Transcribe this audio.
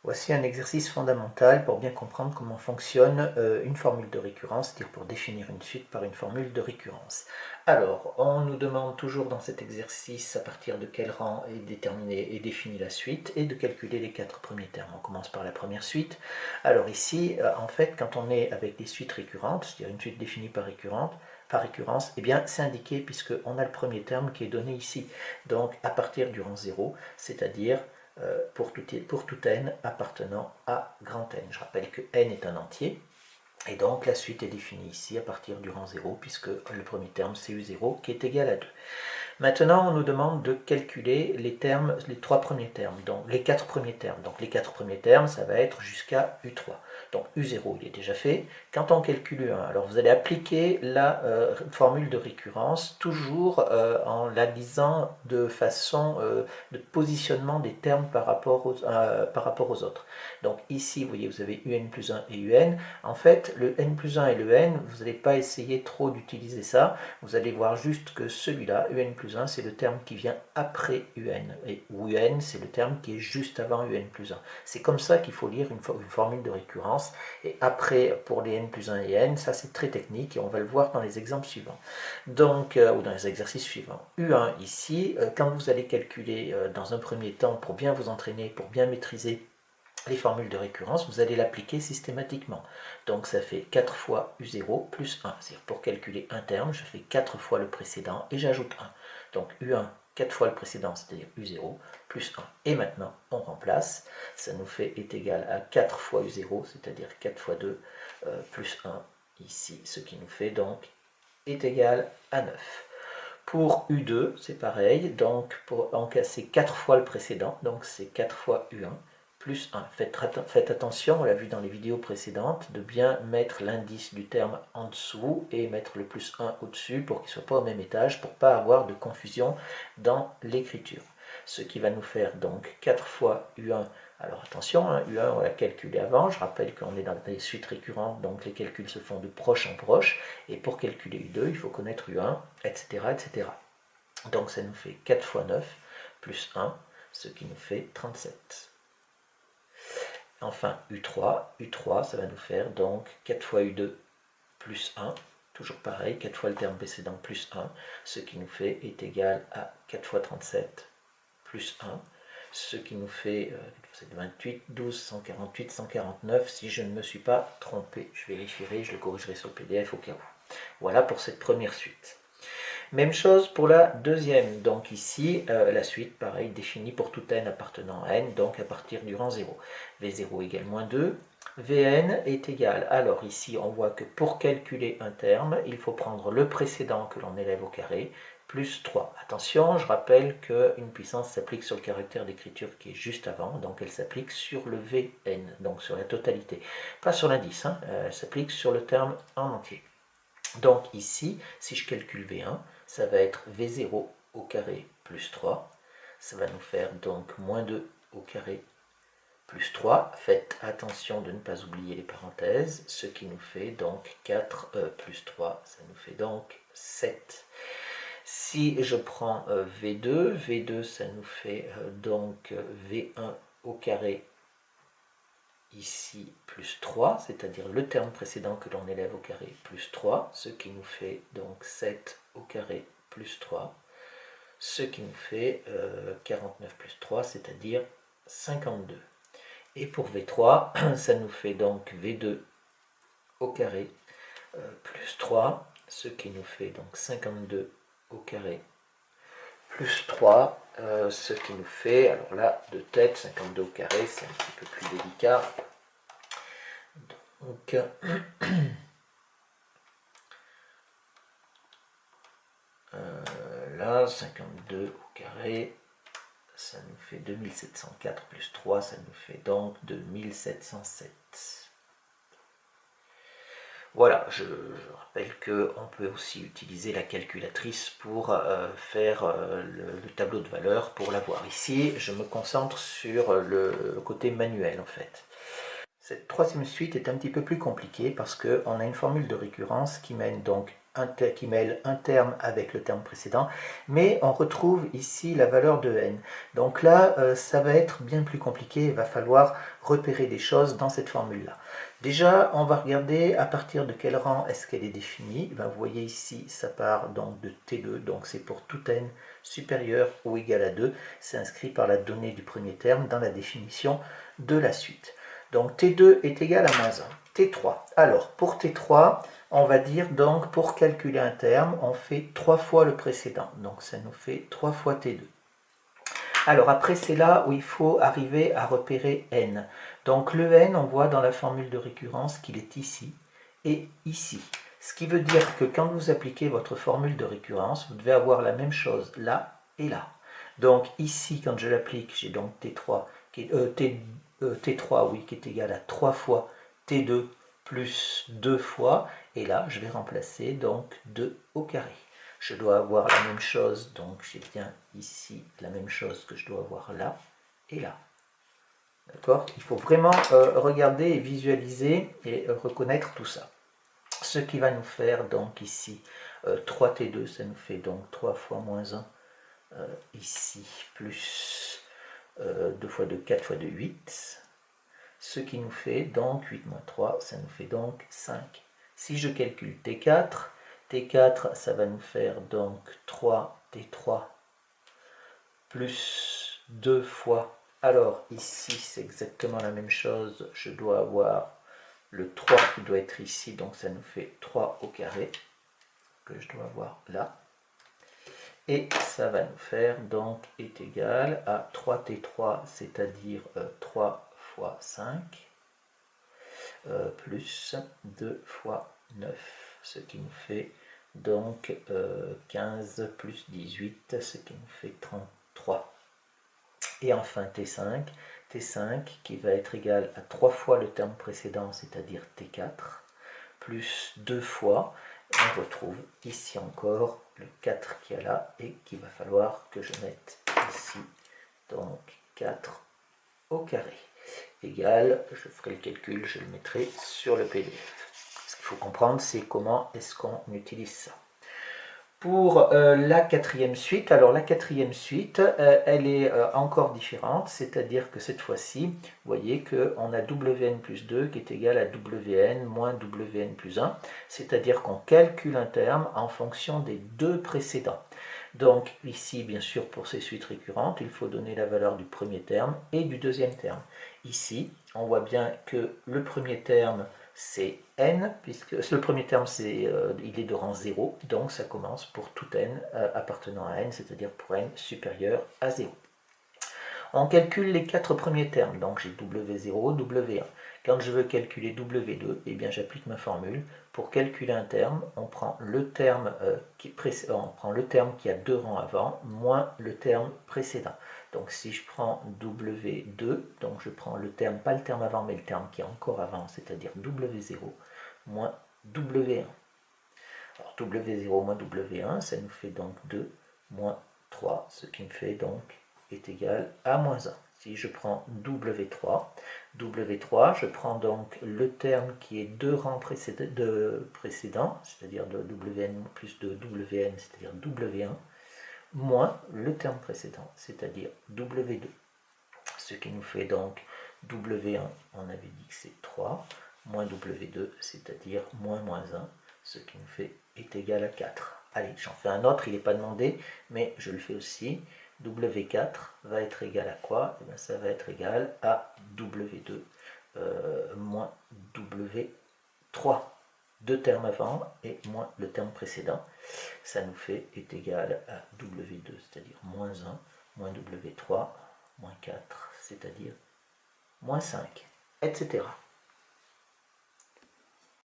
Voici un exercice fondamental pour bien comprendre comment fonctionne une formule de récurrence, c'est-à-dire pour définir une suite par une formule de récurrence. Alors, on nous demande toujours dans cet exercice à partir de quel rang est déterminée et définie la suite et de calculer les 4 premiers termes. On commence par la première suite. Alors ici, en fait, quand on est avec des suites récurrentes, c'est-à-dire une suite définie par récurrence, eh bien c'est indiqué puisqu'on a le premier terme qui est donné ici. Donc à partir du rang 0, c'est-à-dire pour tout n appartenant à grand N. Je rappelle que n est un entier, et donc la suite est définie ici à partir du rang 0, puisque le premier terme c'est U0 qui est égal à 2. Maintenant, on nous demande de calculer les termes, les 3 premiers termes, donc les 4 premiers termes. Donc les 4 premiers termes, ça va être jusqu'à U3. Donc U0, il est déjà fait. Quand on calcule U1, alors vous allez appliquer la formule de récurrence, toujours en la lisant de façon de positionnement des termes par rapport aux autres. Donc ici, vous voyez, vous avez UN plus 1 et UN. En fait, le N plus 1 et le N, vous n'allez pas essayer trop d'utiliser ça. Vous allez voir juste que celui-là, UN plus 1, c'est le terme qui vient après UN. Et UN, c'est le terme qui est juste avant UN plus 1. C'est comme ça qu'il faut lire une formule de récurrence. Et après, pour les N plus 1 et N, ça c'est très technique et on va le voir dans les exemples suivants. Donc, ou dans les exercices suivants. U1 ici, quand vous allez calculer dans un premier temps, pour bien vous entraîner, pour bien maîtriser les formules de récurrence, vous allez l'appliquer systématiquement. Donc ça fait 4 fois U0 plus 1. C'est-à-dire pour calculer un terme, je fais 4 fois le précédent et j'ajoute 1. Donc U1, 4 fois le précédent, c'est-à-dire U0, plus 1. Et maintenant, on remplace. Ça nous fait est égal à 4 fois U0, c'est-à-dire 4 fois 2, plus 1 ici. Ce qui nous fait donc est égal à 9. Pour U2, c'est pareil. Donc, c'est 4 fois le précédent. Donc, c'est 4 fois U1 plus 1. Faites attention, on l'a vu dans les vidéos précédentes, de bien mettre l'indice du terme en dessous et mettre le plus 1 au-dessus pour qu'il ne soit pas au même étage, pour ne pas avoir de confusion dans l'écriture. Ce qui va nous faire donc 4 fois U1. Alors attention, hein, U1 on l'a calculé avant, je rappelle qu'on est dans des suites récurrentes, donc les calculs se font de proche en proche, et pour calculer U2, il faut connaître U1, etc., etc. Donc ça nous fait 4 fois 9 plus 1, ce qui nous fait 37. Enfin, U3, ça va nous faire donc 4 fois U2 plus 1, toujours pareil, 4 fois le terme précédent plus 1, ce qui nous fait est égal à 4 fois 37 plus 1, ce qui nous fait 28, 12, 148, 149, si je ne me suis pas trompé. Je vérifierai, je le corrigerai sur le PDF au cas où. Voilà pour cette première suite. Même chose pour la deuxième, donc ici, la suite, pareil, définie pour tout n appartenant à n, donc à partir du rang 0. V0 égale moins 2, Vn est égal, alors ici on voit que pour calculer un terme, il faut prendre le précédent que l'on élève au carré, plus 3. Attention, je rappelle qu'une puissance s'applique sur le caractère d'écriture qui est juste avant, donc elle s'applique sur le Vn, donc sur la totalité. Pas sur l'indice, hein, elle s'applique sur le terme en entier. Donc ici, si je calcule V1, ça va être V0 au carré plus 3. Ça va nous faire donc moins 2 au carré plus 3. Faites attention de ne pas oublier les parenthèses, ce qui nous fait donc 4 plus 3, ça nous fait donc 7. Si je prends V2, ça nous fait donc V1 au carré ici plus 3, c'est-à-dire le terme précédent que l'on élève au carré plus 3, ce qui nous fait donc 7 au carré plus 3, ce qui nous fait 49 plus 3, c'est-à-dire 52. Et pour V3, ça nous fait donc V2 au carré plus 3, ce qui nous fait donc 52 au carré plus 3, ce qui nous fait, alors là, de tête, 52 au carré, c'est un petit peu plus délicat. Donc, là, 52 au carré, ça nous fait 2704 plus 3, ça nous fait donc 2707. Voilà, je rappelle qu'on peut aussi utiliser la calculatrice pour faire le tableau de valeur pour l'avoir. Ici, je me concentre sur le côté manuel en fait. Cette troisième suite est un petit peu plus compliquée parce qu'on a une formule de récurrence qui mène donc qui mêle un terme avec le terme précédent, mais on retrouve ici la valeur de n. Donc là, ça va être bien plus compliqué, il va falloir repérer des choses dans cette formule-là. Déjà, on va regarder à partir de quel rang est-ce qu'elle est définie. Ben, vous voyez ici, ça part donc de T2, donc c'est pour tout n supérieur ou égal à 2. C'est inscrit par la donnée du premier terme dans la définition de la suite. Donc T2 est égal à moins 1. T3. Alors, pour T3, on va dire donc, pour calculer un terme, on fait 3 fois le précédent. Donc ça nous fait 3 fois T2. Alors après, c'est là où il faut arriver à repérer n. Donc le n, on voit dans la formule de récurrence qu'il est ici et ici. Ce qui veut dire que quand vous appliquez votre formule de récurrence, vous devez avoir la même chose là et là. Donc ici, quand je l'applique, j'ai donc T3 qui est, T3 oui, qui est égal à 3 fois T2 plus 2 fois, et là, je vais remplacer donc 2 au carré. Je dois avoir la même chose, donc j'ai bien ici la même chose que je dois avoir là et là. D'accord? Il faut vraiment regarder et visualiser et reconnaître tout ça. Ce qui va nous faire donc ici 3T2, ça nous fait donc 3 fois moins 1 ici, plus 2 fois 2, 4 fois 2, 8. Ce qui nous fait donc 8 moins 3, ça nous fait donc 5. Si je calcule T4, T4, ça va nous faire donc 3T3 plus 2 fois. Alors ici, c'est exactement la même chose. Je dois avoir le 3 qui doit être ici, donc ça nous fait 3 au carré, que je dois avoir là. Et ça va nous faire, donc, est égal à 3T3, c'est-à-dire 3 fois 5, plus 2 fois 9, ce qui nous fait donc 15 plus 18, ce qui nous fait 33. Et enfin T5, T5 qui va être égal à 3 fois le terme précédent, c'est-à-dire T4, plus 2 fois, on retrouve ici encore le 4 qui est là et qu'il va falloir que je mette ici, donc 4 au carré, égal, je ferai le calcul, je le mettrai sur le PDF. Ce qu'il faut comprendre, c'est comment est-ce qu'on utilise ça. Pour la quatrième suite, alors la quatrième suite, elle est encore différente, c'est-à-dire que cette fois-ci, vous voyez qu'on a Wn plus 2 qui est égal à Wn moins Wn plus 1, c'est-à-dire qu'on calcule un terme en fonction des deux précédents. Donc ici, bien sûr, pour ces suites récurrentes, il faut donner la valeur du premier terme et du deuxième terme. Ici, on voit bien que le premier terme, c'est n, puisque le premier terme, il est de rang 0, donc ça commence pour tout n appartenant à n, c'est-à-dire pour n supérieur à 0. On calcule les 4 premiers termes, donc j'ai W0, W1. Quand je veux calculer W2, eh bien j'applique ma formule. Pour calculer un terme, on prend le terme, qui a 2 rangs avant, moins le terme précédent. Donc si je prends W2, donc je prends le terme, pas le terme avant, mais le terme qui est encore avant, c'est-à-dire W0 moins W1. Alors W0 moins W1, ça nous fait donc 2 moins 3, ce qui me fait donc est égal à moins 1. Si je prends W3, je prends donc le terme qui est 2 rangs précédents, c'est-à-dire de Wn plus de Wn, c'est-à-dire W1, moins le terme précédent, c'est-à-dire W2. Ce qui nous fait donc W1, on avait dit que c'est 3, moins W2, c'est-à-dire moins 1, ce qui nous fait est égal à 4. Allez, j'en fais un autre, il n'est pas demandé, mais je le fais aussi. W4 va être égal à quoi? Eh bien, ça va être égal à W2 moins W3. Deux termes avant et moins le terme précédent. Ça nous fait est égal à W2, c'est-à-dire moins 1, moins W3, moins 4, c'est-à-dire moins 5, etc.